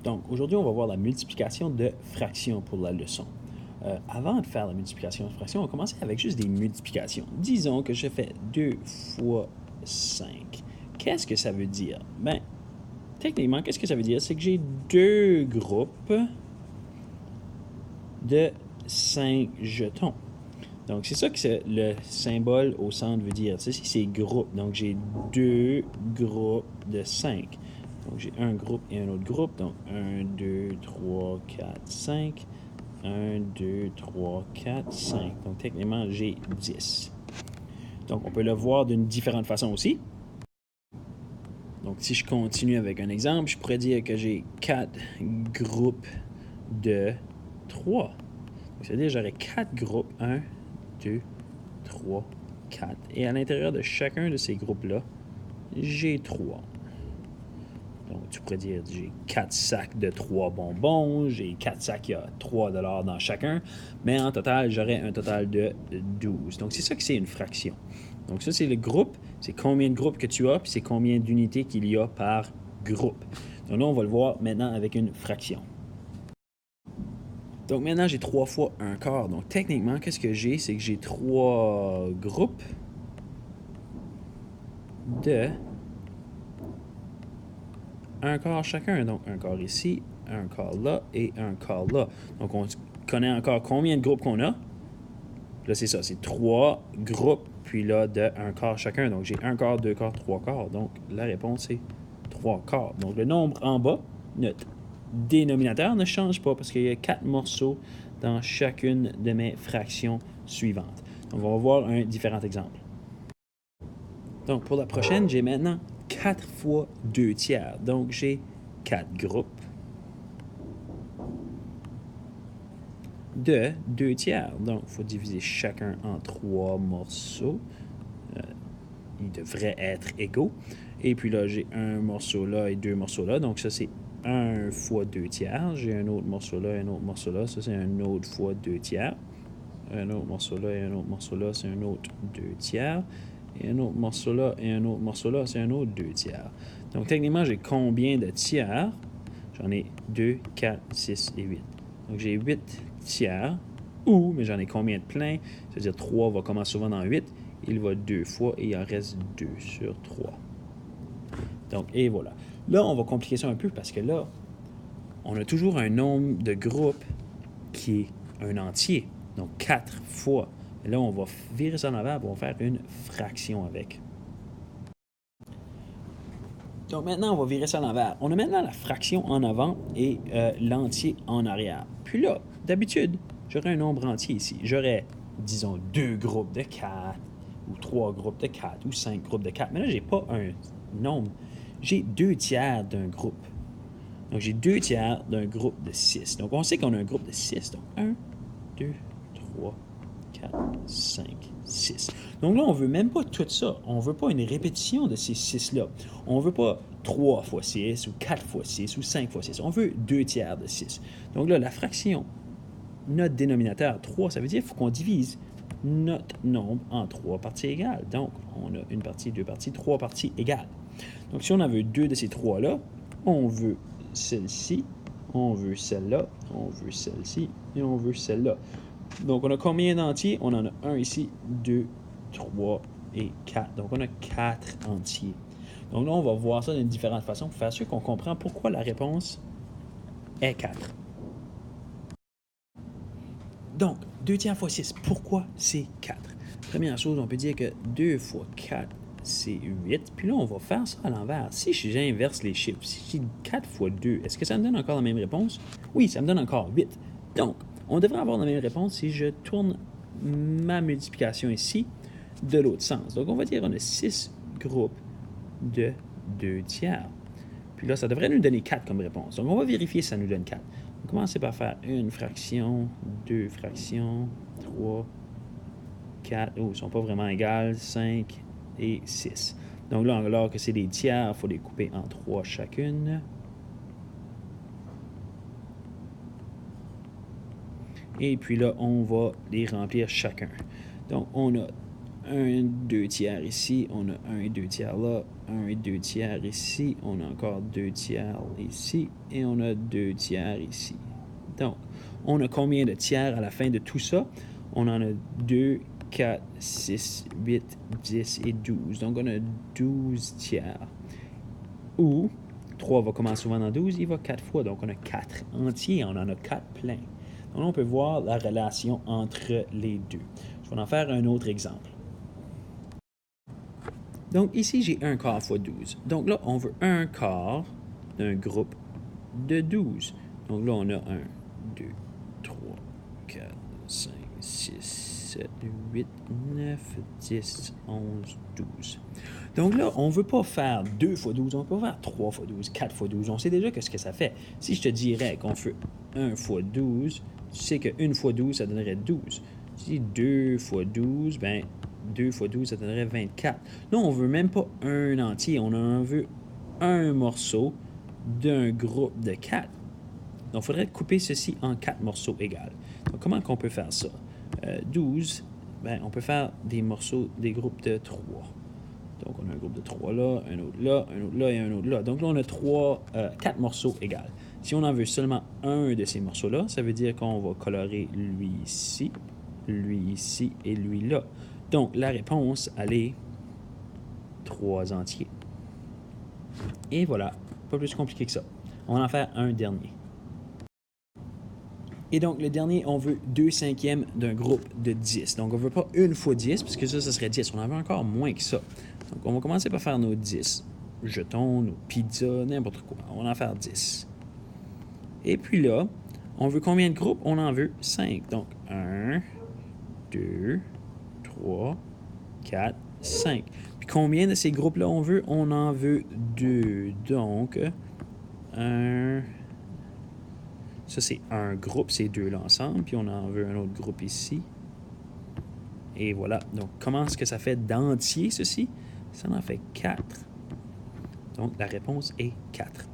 Donc, aujourd'hui, on va voir la multiplication de fractions pour la leçon. Avant de faire la multiplication de fractions, on va commencer avec juste des multiplications. Disons que je fais 2 fois 5. Qu'est-ce que ça veut dire? Ben, techniquement, qu'est-ce que ça veut dire? C'est que j'ai deux groupes de 5 jetons. Donc, c'est ça que le symbole au centre veut dire. Ça, c'est groupe. Donc, j'ai deux groupes de 5. Donc, j'ai un groupe et un autre groupe. Donc, 1, 2, 3, 4, 5. 1, 2, 3, 4, 5. Donc, techniquement, j'ai 10. Donc, on peut le voir d'une différente façon aussi. Donc, si je continue avec un exemple, je pourrais dire que j'ai 4 groupes de 3. C'est-à-dire que j'aurais 4 groupes. 1, 2, 3, 4. Et à l'intérieur de chacun de ces groupes-là, j'ai 3. Donc, tu pourrais dire j'ai 4 sacs de 3 bonbons, j'ai 4 sacs qui a 3 dans chacun, mais en total, j'aurais un total de 12. Donc, c'est ça que c'est une fraction. Donc, ça, c'est le groupe, c'est combien de groupes que tu as, puis c'est combien d'unités qu'il y a par groupe. Donc là, on va le voir maintenant avec une fraction. Donc maintenant, j'ai 3 fois un quart. Donc techniquement, qu'est-ce que j'ai? C'est que j'ai 3 groupes de un quart chacun. Donc, un quart ici, un quart là et un quart là. Donc, on connaît encore combien de groupes qu'on a. Là, c'est ça, c'est 3 groupes, puis là, de un quart chacun. Donc, j'ai un quart, deux quarts, trois quarts. Donc, la réponse, c'est 3 quarts. Donc, le nombre en bas, notre dénominateur ne change pas parce qu'il y a 4 morceaux dans chacune de mes fractions suivantes. Donc, on va voir un différent exemple. Donc, pour la prochaine, j'ai maintenant 4 fois 2 tiers. Donc, j'ai 4 groupes de 2 tiers. Donc, il faut diviser chacun en 3 morceaux. Ils devraient être égaux. Et puis là, j'ai un morceau là et 2 morceaux là. Donc, ça, c'est 1 fois 2 tiers. J'ai un autre morceau là et un autre morceau là. Ça, c'est un autre fois 2 tiers. Un autre morceau là et un autre morceau là, c'est un autre 2 tiers. Et un autre morceau là et un autre morceau là, c'est un autre 2 tiers. Donc, techniquement, j'ai combien de tiers? J'en ai 2, 4, 6 et 8. Donc, j'ai 8 tiers. Ou, mais j'en ai combien de pleins? C'est-à-dire 3 va commencer souvent dans 8. Il va 2 fois et il en reste 2 sur 3. Donc, et voilà. Là, on va compliquer ça un peu parce que là, on a toujours un nombre de groupes qui est un entier. Donc, 4 fois. Et là, on va virer ça en avant et on va faire une fraction avec. Donc maintenant, on va virer ça à l'envers. On a maintenant la fraction en avant et l'entier en arrière. Puis là, d'habitude, j'aurais un nombre entier ici. J'aurais, disons, 2 groupes de 4, ou 3 groupes de 4, ou 5 groupes de 4. Mais là, je n'ai pas un nombre. J'ai 2 tiers d'un groupe. Donc, j'ai 2 tiers d'un groupe de 6. Donc, on sait qu'on a un groupe de 6. Donc, 1, 2, 3, 4, 5, 6. Donc là, on ne veut même pas tout ça. On ne veut pas une répétition de ces 6-là. On ne veut pas 3 fois 6 ou 4 fois 6 ou 5 fois 6. On veut 2 tiers de 6. Donc là, la fraction, notre dénominateur 3, ça veut dire qu'il faut qu'on divise notre nombre en 3 parties égales. Donc, on a une partie, deux parties, 3 parties égales. Donc, si on en veut 2 de ces 3-là, on veut celle-ci, on veut celle-là, on veut celle-ci et on veut celle-là. Donc, on a combien d'entiers? On en a 1 ici, 2, 3 et 4. Donc, on a 4 entiers. Donc là, on va voir ça d'une différente façon pour faire sûr qu'on comprend pourquoi la réponse est 4. Donc, 2 tiers fois 6, pourquoi c'est 4? Première chose, on peut dire que 2 fois 4, c'est 8. Puis là, on va faire ça à l'envers. Si j'inverse les chiffres, si j'ai 4 fois 2, est-ce que ça me donne encore la même réponse? Oui, ça me donne encore 8. Donc, on devrait avoir la même réponse si je tourne ma multiplication ici de l'autre sens. Donc, on va dire qu'on a 6 groupes de 2 tiers. Puis là, ça devrait nous donner 4 comme réponse. Donc, on va vérifier si ça nous donne 4. On va commencer par faire une fraction, 2 fractions, 3, 4. Oh, ils ne sont pas vraiment égales. 5 et 6. Donc là, alors que c'est des tiers, il faut les couper en 3 chacune. Et puis là, on va les remplir chacun. Donc, on a 1, 2 tiers ici, on a 1 et 2 tiers là, 1 et 2 tiers ici, on a encore 2 tiers ici, et on a 2 tiers ici. Donc, on a combien de tiers à la fin de tout ça? On en a 2, 4, 6, 8, 10 et 12. Donc, on a 12 tiers. Ou, 3 va commencer souvent dans 12, il va 4 fois. Donc, on a 4 entiers, on en a 4 pleins. Donc, on peut voir la relation entre les deux. Je vais en faire un autre exemple. Donc, ici, j'ai 1 quart fois 12. Donc là, on veut 1 quart d'un groupe de 12. Donc là, on a 1, 2, 3, 4, 5, 6, 7, 8, 9, 10, 11, 12. Donc là, on ne veut pas faire 2 fois 12, on peut pas faire 3 fois 12, 4 fois 12. On sait déjà ce que ça fait. Si je te dirais qu'on fait 1 fois 12, tu sais que 1 fois 12, ça donnerait 12. Si 2 fois 12, ben 2 fois 12, ça donnerait 24. Là, on ne veut même pas un entier, on en veut un morceau d'un groupe de 4. Donc, il faudrait couper ceci en 4 morceaux égaux. Donc, comment qu'on peut faire ça? 12, ben, on peut faire des morceaux, des groupes de 3. Donc, on a un groupe de 3 là, un autre là, un autre là et un autre là. Donc, là, on a 4 morceaux égaux. Si on en veut seulement un de ces morceaux-là, ça veut dire qu'on va colorer lui ici et lui là. Donc, la réponse, elle est 3 entiers. Et voilà, pas plus compliqué que ça. On va en faire un dernier. Et donc, le dernier, on veut 2 cinquièmes d'un groupe de 10. Donc, on ne veut pas 1 fois 10, parce que ça serait 10. On en veut encore moins que ça. Donc, on va commencer par faire nos 10 jetons, nos pizzas, n'importe quoi. On va en faire 10. Et puis là, on veut combien de groupes? On en veut 5. Donc, 1, 2, 3, 4, 5. Puis combien de ces groupes-là on veut? On en veut 2. Donc, 1... Ça, c'est un groupe, ces deux-là ensemble. Puis on en veut un autre groupe ici. Et voilà. Donc, comment est-ce que ça fait d'entier, ceci? Ça en fait 4. Donc, la réponse est 4.